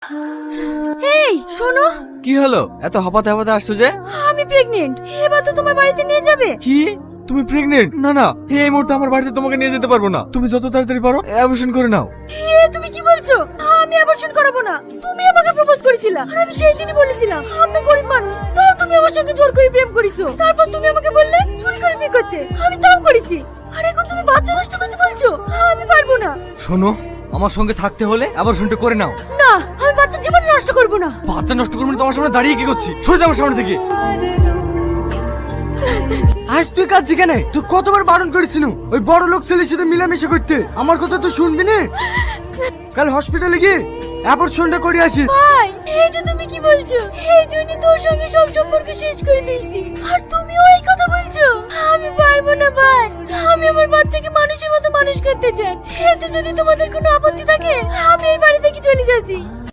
এই শোনো, কি হলো? এত হাঁপাতে হাঁপাতে আসছো যে? আমি প্রেগনেন্ট। এবার তো তোমার বাড়িতে নিয়ে যাবে। কি? তুমি প্রেগনেন্ট? না না, এই মুহূর্তে আমার বাড়িতে তোমাকে নিয়ে যেতে পারবো না। তুমি যত তাড়াতাড়ি পারো অ্যাবর্শন করে নাও। তুমি কি বলছো? আমি অ্যাবর্শন করাবো না। তুমি আমাকে প্রপোজ করেছিলা আর আমি সেই দিনই বলেছিলাম আমি গরিব মানুষ। তাও তুমি আমার সঙ্গে জোর করে প্রেম করেছো। তারপর তুমি আমাকে বললে চুরি করে বিয়ে করতে। আমি তাও করেছি। আর এখন তুমি বাচ্চা নষ্ট করতে বলছো? আমি পারবো না। শোনো, আমার সঙ্গে থাকতে হলে অ্যাবর্শনটা করে নাও। না, আমি বাচ্চার জীবন নষ্ট করবো না। বাচ্চা নষ্ট করবো না, তোমার সামনে দাঁড়িয়ে কি করছি? সরে যাও আমার সামনে থেকে। আজ তুই কাজ কেন? তুই কতবার বারণ করেছিল ওই বড় লোক ছেলের সাথে মিলামিশা করতে? আমার কথা তো শুনবি না? কাল হসপিটালে গিয়ে অ্যাবর্শনটা করে আসি। ভাই, এটা তুমি কি বলছো? এই জন্য তোর সঙ্গে সব সম্পর্ক শেষ করে দিয়েছি। আর তুমিও এই কথা বলছো? আমি পারবো না ভাই। আমি আমার বাচ্চাকে মানুষের মতো মানুষ করতে চাই। এতে যদি তোমাদের কোনো আপত্তি থাকে আমি এই বাড়ি থেকে চলে যাচ্ছি।